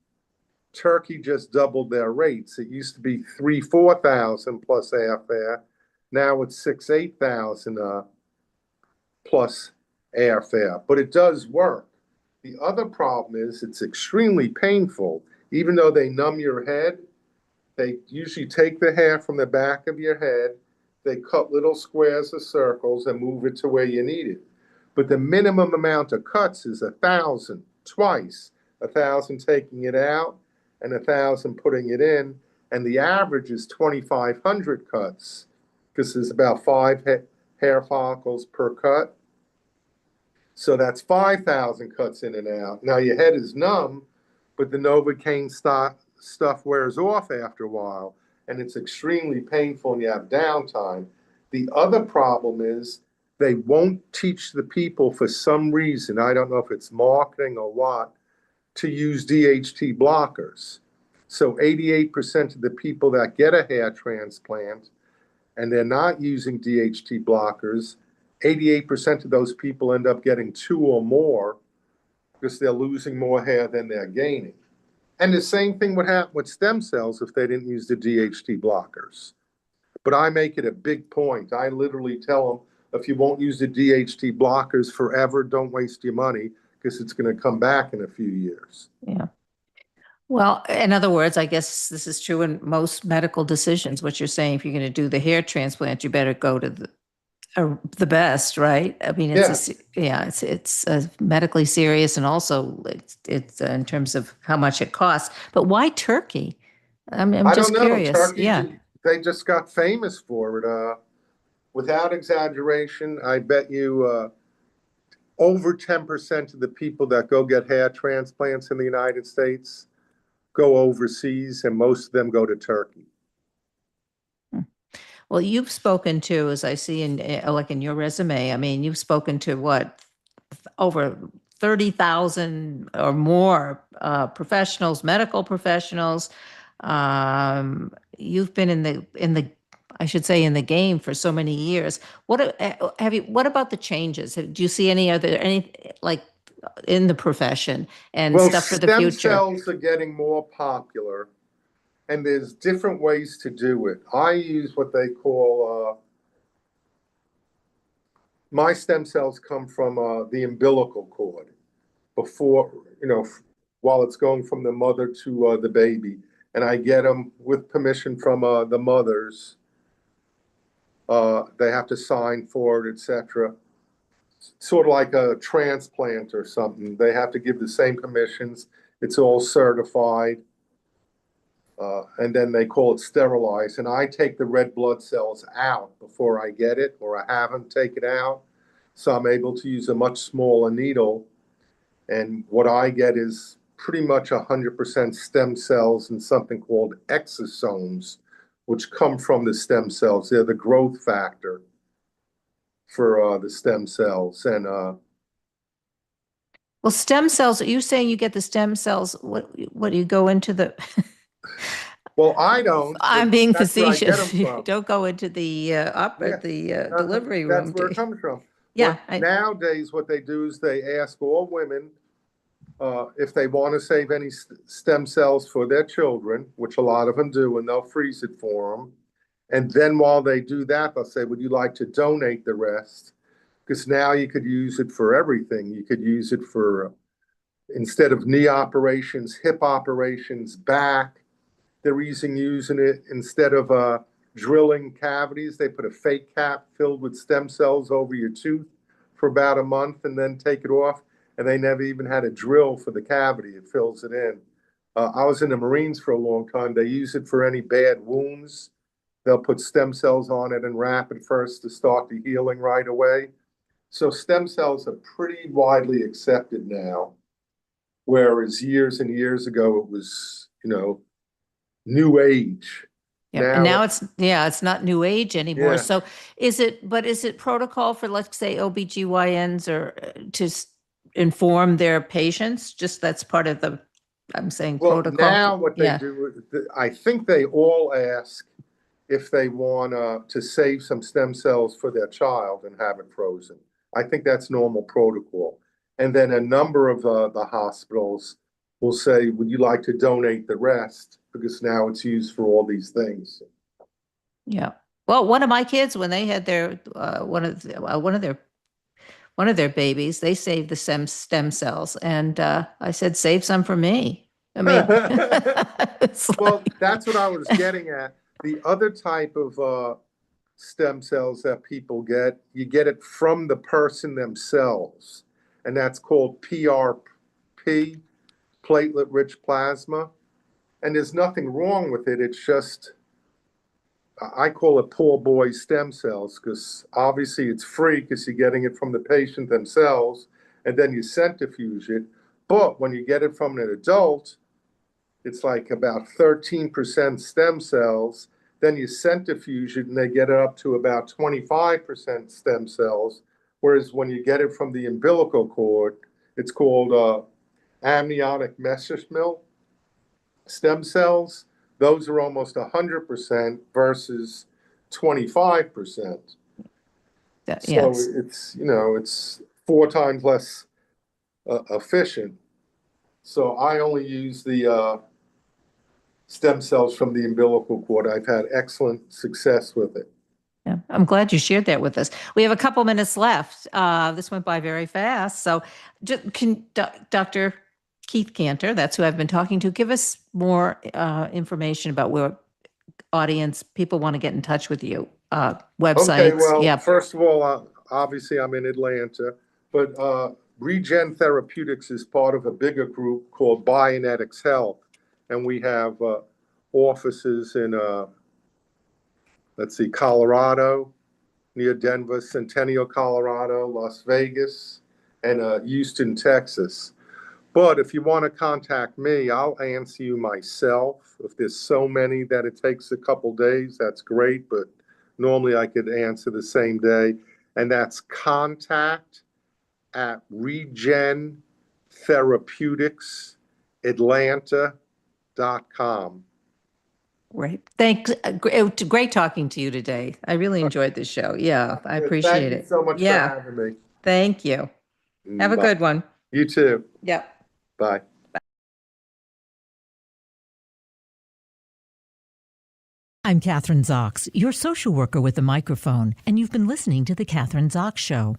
Speaker 3: Turkey just doubled their rates. It used to be 3,000-4,000 plus airfare. Now it's 6,000-8,000 plus airfare. But it does work. The other problem is it's extremely painful. Even though they numb your head, they usually take the hair from the back of your head, they cut little squares or circles and move it to where you need it. But the minimum amount of cuts is 1,000, twice. 1,000 taking it out and 1,000 putting it in. And the average is 2,500 cuts, because there's about 5 hair follicles per cut. So that's 5,000 cuts in and out. Now your head is numb, but the Novocaine stuff wears off after a while, and it's extremely painful and you have downtime. The other problem is they won't teach the people, for some reason, I don't know if it's marketing or what, to use DHT blockers. So 88% of the people that get a hair transplant and they're not using DHT blockers, 88% of those people end up getting 2 or more, because they're losing more hair than they're gaining. And the same thing would happen with stem cells if they didn't use the DHT blockers. But I make it a big point. I literally tell them, if you won't use the DHT blockers forever, don't waste your money, because it's going to come back in a few years.
Speaker 1: Yeah. Well, in other words, I guess this is true in most medical decisions. What you're saying, if you're going to do the hair transplant, you better go to the best, right? I mean, it's medically serious, and also it's in terms of how much it costs. But why Turkey? I'm just
Speaker 3: don't know.
Speaker 1: curious.
Speaker 3: Turkey,
Speaker 1: Yeah.
Speaker 3: They just got famous for it. Without exaggeration, I bet you over 10% of the people that go get hair transplants in the United States go overseas, and most of them go to Turkey.
Speaker 1: Well, you've spoken to, as I see in your resume, I mean, you've spoken to what, over 30,000 or more professionals, medical professionals. You've been in the I should say in the game for so many years. What about the changes? Do you see any like in the profession and stuff for the future?
Speaker 3: Stem cells are getting more popular, and there's different ways to do it. I use what they call my stem cells come from the umbilical cord before, while it's going from the mother to the baby. And I get them with permission from the mothers They have to sign for it, etc. Sort of like a transplant or something. They have to give the same permissions. It's all certified. And then they call it sterilized. And I take the red blood cells out before I get it, or I have them take it out. So I'm able to use a much smaller needle. And what I get is pretty much 100% stem cells and something called exosomes, which come from the stem cells. They're the growth factor for the stem cells. And
Speaker 1: Well, stem cells, are you saying you get the stem cells? What do you go into the?
Speaker 3: well, I don't.
Speaker 1: I'm being
Speaker 3: that's where I get
Speaker 1: facetious.
Speaker 3: them from.
Speaker 1: Don't go into the
Speaker 3: Yeah.
Speaker 1: delivery room.
Speaker 3: That's where it comes from.
Speaker 1: Yeah.
Speaker 3: Nowadays, what they do is they ask all women if they want to save any stem cells for their children, which a lot of them do, and they'll freeze it for them. And then while they do that, they'll say, would you like to donate the rest? Because now you could use it for everything. You could use it for, instead of knee operations, hip operations, back. They're using it instead of drilling cavities. They put a fake cap filled with stem cells over your tooth for about a month and then take it off. And they never even had a drill for the cavity. It fills it in. I was in the Marines for a long time. They use it for any bad wounds. They'll put stem cells on it and wrap it first to start the healing right away. So stem cells are pretty widely accepted now, whereas years and years ago it was, new age.
Speaker 1: Yeah, and now it's not new age anymore.
Speaker 3: Yeah.
Speaker 1: So is it protocol for, let's say, OBGYNs or to inform their patients? Just that's part of the, I'm saying, protocol.
Speaker 3: Now what they do, I think they all ask if they want to save some stem cells for their child and have it frozen. I think that's normal protocol. And then a number of the hospitals will say, would you like to donate the rest? Because now it's used for all these things.
Speaker 1: Yeah. Well, one of my kids, when they had their one of their babies, they saved the stem cells, and I said, save some for me. I mean,
Speaker 3: well, that's what I was getting at. The other type of stem cells that people get, you get it from the person themselves, and that's called PRP, platelet-rich plasma. And there's nothing wrong with it. It's just, I call it poor boy stem cells, because obviously it's free because you're getting it from the patient themselves, and then you centrifuge it. But when you get it from an adult, it's like about 13% stem cells. Then you centrifuge it and they get it up to about 25% stem cells. Whereas when you get it from the umbilical cord, it's called amniotic mesenchymal stem cells. Those are almost 100% versus 25%. So it's, it's 4 times less efficient. So I only use the stem cells from the umbilical cord. I've had excellent success with it.
Speaker 1: Yeah, I'm glad you shared that with us. We have a couple minutes left. This went by very fast. So can Dr. Keith Cantor, that's who I've been talking to, give us more information about where people want to get in touch with you, websites.
Speaker 3: Okay, well, first of all, obviously I'm in Atlanta, but Regen Therapeutics is part of a bigger group called Bionetics Health. And we have offices in, Colorado, near Denver, Centennial, Colorado, Las Vegas, and Houston, Texas. But if you want to contact me, I'll answer you myself. If there's so many that it takes a couple days, that's great. But normally I could answer the same day. And that's contact@regentherapeutics.com.
Speaker 1: Right. Thanks. Great talking to you today. I really enjoyed this show. Yeah, I appreciate it.
Speaker 3: Thank you so much for having me.
Speaker 1: Thank you. Have a good one.
Speaker 3: You too.
Speaker 1: Yep.
Speaker 3: Bye.
Speaker 1: I'm Kathryn Zox, your social worker with a microphone, and you've been listening to The Kathryn Zox Show.